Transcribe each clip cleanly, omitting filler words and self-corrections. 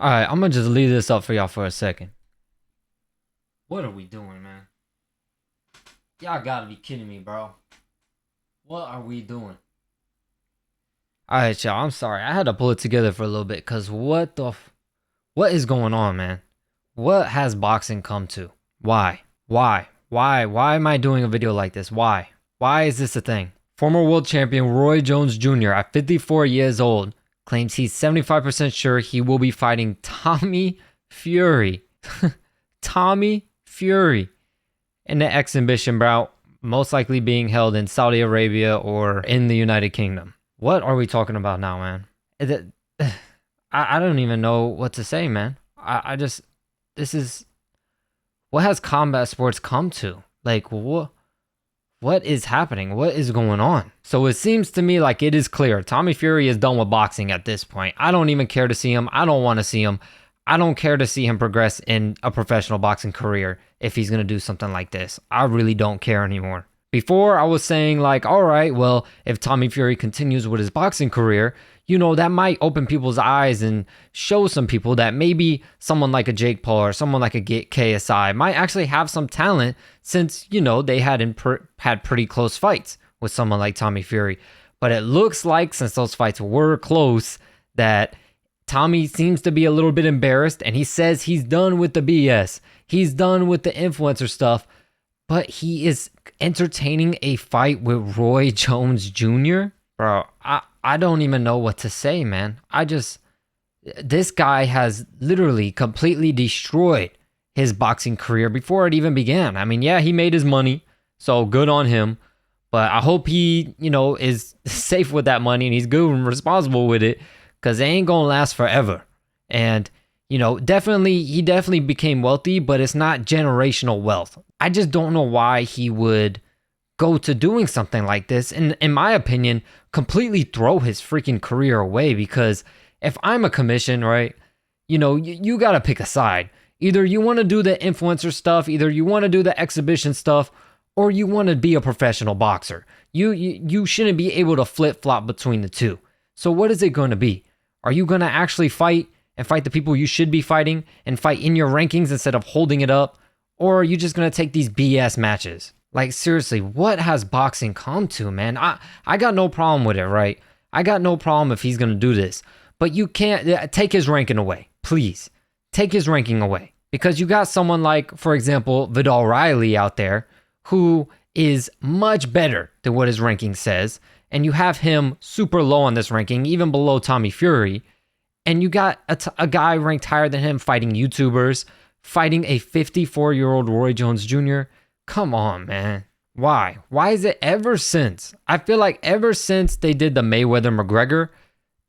All right, I'm gonna just leave this up for y'all for a second. What are we doing, man? Y'all gotta be kidding me, bro. What are we doing? All right, y'all. I'm sorry. I had to pull it together for a little bit because what is going on, man? What has boxing come to? Why? Why am I doing a video like this? Why? Why is this a thing? Former world champion Roy Jones Jr. at 54 years old claims he's 75% sure he will be fighting Tommy Fury. Tommy Fury in the exhibition bout, most likely being held in Saudi Arabia or in the United Kingdom. What are we talking about now, man? I don't even know what to say, man. This is, what has combat sports come to? Like, what is happening? What is going on? So it seems to me like it is clear. Tommy Fury is done with boxing at this point. I don't even care to see him. I don't want to see him. I don't care to see him progress in a professional boxing career if he's going to do something like this. I really don't care anymore. Before, I was saying like, all right, well, if Tommy Fury continues with his boxing career, that might open people's eyes and show some people that maybe someone like a Jake Paul or someone like a KSI might actually have some talent since, they had pretty close fights with someone like Tommy Fury. But it looks like since those fights were close that Tommy seems to be a little bit embarrassed and he says he's done with the BS. He's done with the influencer stuff, but he is entertaining a fight with Roy Jones Jr. Bro, I don't even know what to say, man. This guy has literally completely destroyed his boxing career before it even began. I mean, yeah, he made his money, so good on him. But I hope he, is safe with that money and he's good and responsible with it because it ain't gonna last forever. And, he definitely became wealthy, but it's not generational wealth. I just don't know why he would go to doing something like this and, in my opinion, completely throw his freaking career away. Because if I'm a commission, right, you got to pick a side. Either you want to do the influencer stuff, either you want to do the exhibition stuff, or you want to be a professional boxer. You shouldn't be able to flip-flop between the two. So what is it going to be? Are you going to actually fight and fight the people you should be fighting and fight in your rankings instead of holding it up? Or are you just going to take these BS matches? Like, seriously, what has boxing come to, man? I got no problem with it, right? I got no problem if he's going to do this. But you can't take his ranking away. Please, take his ranking away. Because you got someone like, for example, Vidal Riley out there who is much better than what his ranking says. And you have him super low on this ranking, even below Tommy Fury. And you got a guy ranked higher than him fighting YouTubers, fighting a 54-year-old Roy Jones Jr. Come on, man. Why? Why is it ever since? I feel like ever since they did the Mayweather-McGregor,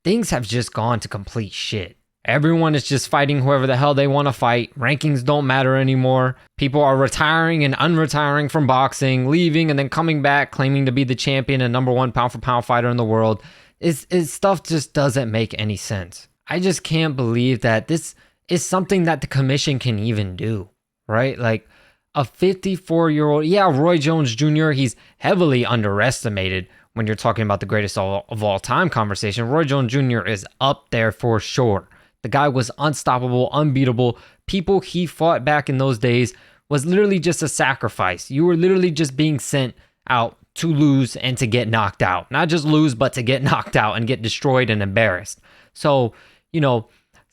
things have just gone to complete shit. Everyone is just fighting whoever the hell they want to fight. Rankings don't matter anymore. People are retiring and unretiring from boxing, leaving and then coming back, claiming to be the champion and number one pound-for-pound fighter in the world. Stuff just doesn't make any sense. I just can't believe that this is something that the commission can even do, right? Like, a 54-year-old, yeah, Roy Jones Jr., he's heavily underestimated when you're talking about the greatest of all time conversation. Roy Jones Jr. is up there for sure. The guy was unstoppable, unbeatable. People he fought back in those days was literally just a sacrifice. You were literally just being sent out to lose and to get knocked out. Not just lose, but to get knocked out and get destroyed and embarrassed. So,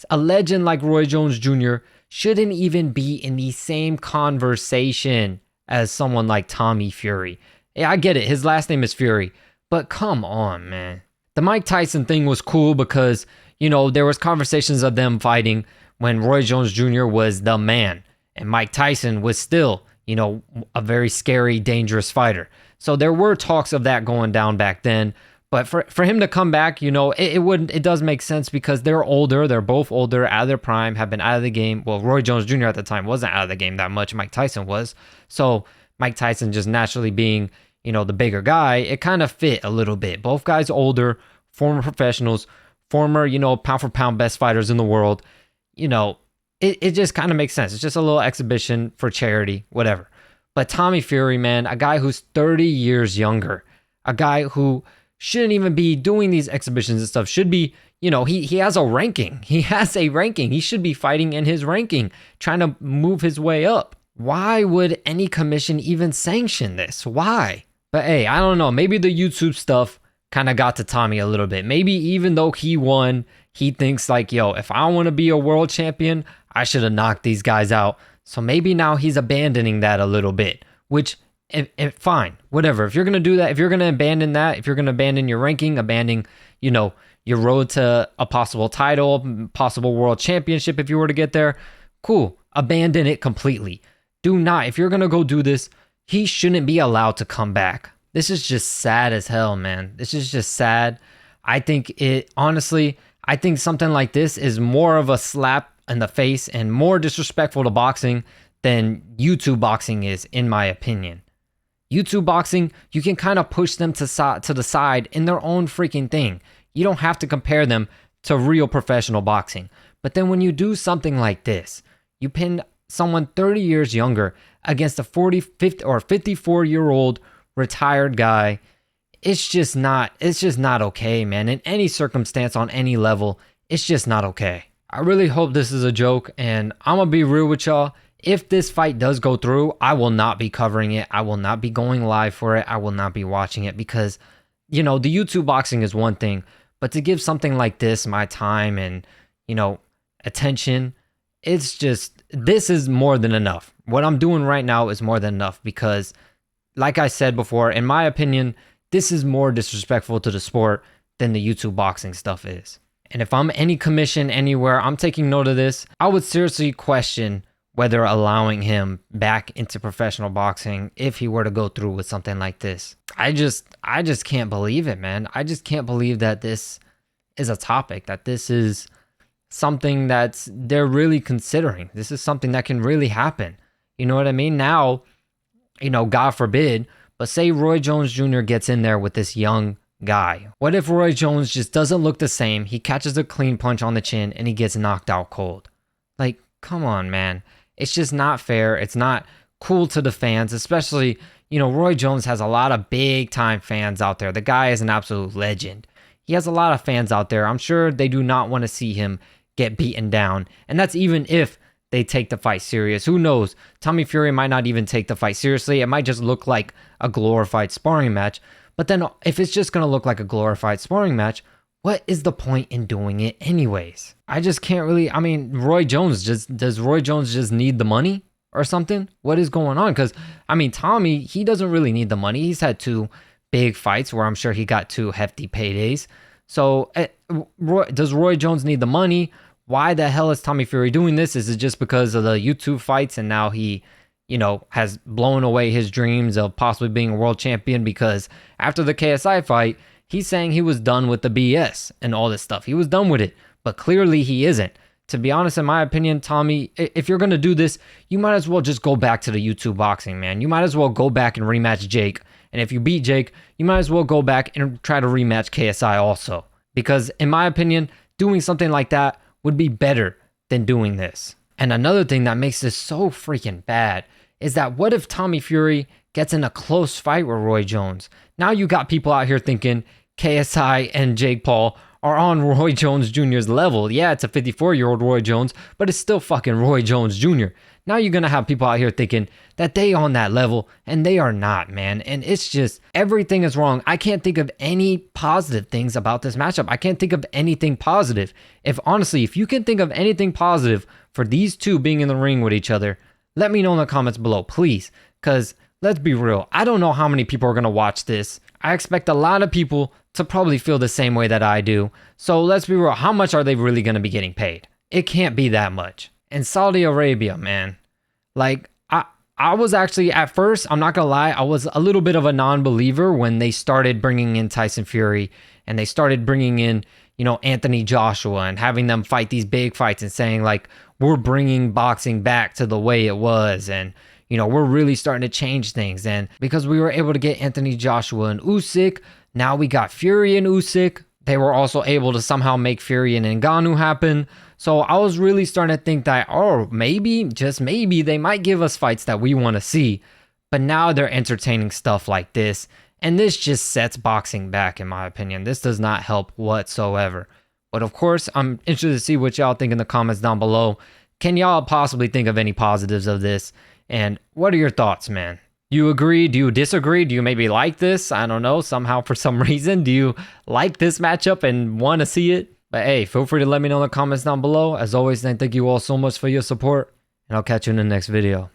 a legend like Roy Jones Jr. shouldn't even be in the same conversation as someone like Tommy Fury. Yeah, I get it. His last name is Fury. But come on, man. The Mike Tyson thing was cool because, there was conversations of them fighting when Roy Jones Jr. was the man. And Mike Tyson was still, a very scary, dangerous fighter. So there were talks of that going down back then. But for him to come back, it does make sense because they're older. They're both older, out of their prime, have been out of the game. Well, Roy Jones Jr. at the time wasn't out of the game that much. Mike Tyson was. So Mike Tyson just naturally being, the bigger guy, it kind of fit a little bit. Both guys older, former professionals, former, pound for pound best fighters in the world. It just kind of makes sense. It's just a little exhibition for charity, whatever. But Tommy Fury, man, a guy who's 30 years younger, a guy who shouldn't even be doing these exhibitions and stuff, should be, he has a ranking. He has a ranking. He should be fighting in his ranking, trying to move his way up. Why would any commission even sanction this? Why? But hey, I don't know. Maybe the YouTube stuff kind of got to Tommy a little bit. Maybe even though he won, he thinks like, yo, if I want to be a world champion, I should have knocked these guys out. So maybe now he's abandoning that a little bit, which fine, whatever. If you're going to do that, if you're going to abandon that, if you're going to abandon your ranking, abandon, your road to a possible title, possible world championship, if you were to get there, cool. Abandon it completely. Do not. If you're going to go do this, he shouldn't be allowed to come back. This is just sad as hell, man. This is just sad. I think I think something like this is more of a slap in the face and more disrespectful to boxing than YouTube boxing is, in my opinion. YouTube boxing, you can kind of push them to the side in their own freaking thing. You don't have to compare them to real professional boxing. But then when you do something like this, you pin someone 30 years younger against a 40, 50, or 54-year-old retired guy, it's just not okay, man. In any circumstance, on any level, it's just not okay. I really hope this is a joke, and I'm gonna be real with y'all. If this fight does go through, I will not be covering it. I will not be going live for it. I will not be watching it because, the YouTube boxing is one thing, but to give something like this my time and, attention, this is more than enough. What I'm doing right now is more than enough because, like I said before, in my opinion, this is more disrespectful to the sport than the YouTube boxing stuff is. And if I'm any commission anywhere, I'm taking note of this. I would seriously question whether allowing him back into professional boxing if he were to go through with something like this. I just can't believe it, man. I just can't believe that this is a topic, that this is something that they're really considering. This is something that can really happen. You know what I mean? Now, God forbid, but say Roy Jones Jr. gets in there with this young guy. What if Roy Jones just doesn't look the same? He catches a clean punch on the chin and he gets knocked out cold. Like, come on, man. It's just not fair. It's not cool to the fans, especially, Roy Jones has a lot of big time fans out there. The guy is an absolute legend. He has a lot of fans out there. I'm sure they do not want to see him get beaten down. And that's even if they take the fight serious. Who knows? Tommy Fury might not even take the fight seriously. It might just look like a glorified sparring match. But then if it's just going to look like a glorified sparring match, what is the point in doing it anyways? I just can't really, Roy Jones, does Roy Jones just need the money or something? What is going on? Because, Tommy, he doesn't really need the money. He's had 2 big fights where I'm sure he got 2 hefty paydays. So does Roy Jones need the money? Why the hell is Tommy Fury doing this? Is it just because of the YouTube fights and now he, has blown away his dreams of possibly being a world champion? Because after the KSI fight, he's saying he was done with the BS and all this stuff. He was done with it, but clearly he isn't. To be honest, in my opinion, Tommy, if you're going to do this, you might as well just go back to the YouTube boxing, man. You might as well go back and rematch Jake. And if you beat Jake, you might as well go back and try to rematch KSI also. Because in my opinion, doing something like that would be better than doing this. And another thing that makes this so freaking bad is that what if Tommy Fury gets in a close fight with Roy Jones? Now you got people out here thinking KSI and Jake Paul are on Roy Jones Jr.'s level. Yeah, it's a 54-year-old Roy Jones, but it's still fucking Roy Jones Jr. Now you're going to have people out here thinking that they on that level, and they are not, man. And it's just, everything is wrong. I can't think of any positive things about this matchup. I can't think of anything positive. If you can think of anything positive for these two being in the ring with each other, let me know in the comments below, please. Because let's be real, I don't know how many people are going to watch this. I expect a lot of people to probably feel the same way that I do. So let's be real, how much are they really going to be getting paid? It can't be that much. In Saudi Arabia, man, like I was actually, at first, I'm not gonna lie, I was a little bit of a non-believer when they started bringing in Tyson Fury and they started bringing in, Anthony Joshua and having them fight these big fights and saying like, we're bringing boxing back to the way it was, and we're really starting to change things. And because we were able to get Anthony Joshua and Usyk, now we got Fury and Usyk. They were also able to somehow make Fury and Ngannou happen. So I was really starting to think that, maybe, just maybe, they might give us fights that we want to see. But now they're entertaining stuff like this. And this just sets boxing back, in my opinion. This does not help whatsoever. But of course, I'm interested to see what y'all think in the comments down below. Can y'all possibly think of any positives of this? And what are your thoughts, man? Do you agree? Do you disagree? Do you maybe like this? I don't know. Somehow, for some reason, do you like this matchup and want to see it? But hey, feel free to let me know in the comments down below. As always, thank you all so much for your support, and I'll catch you in the next video.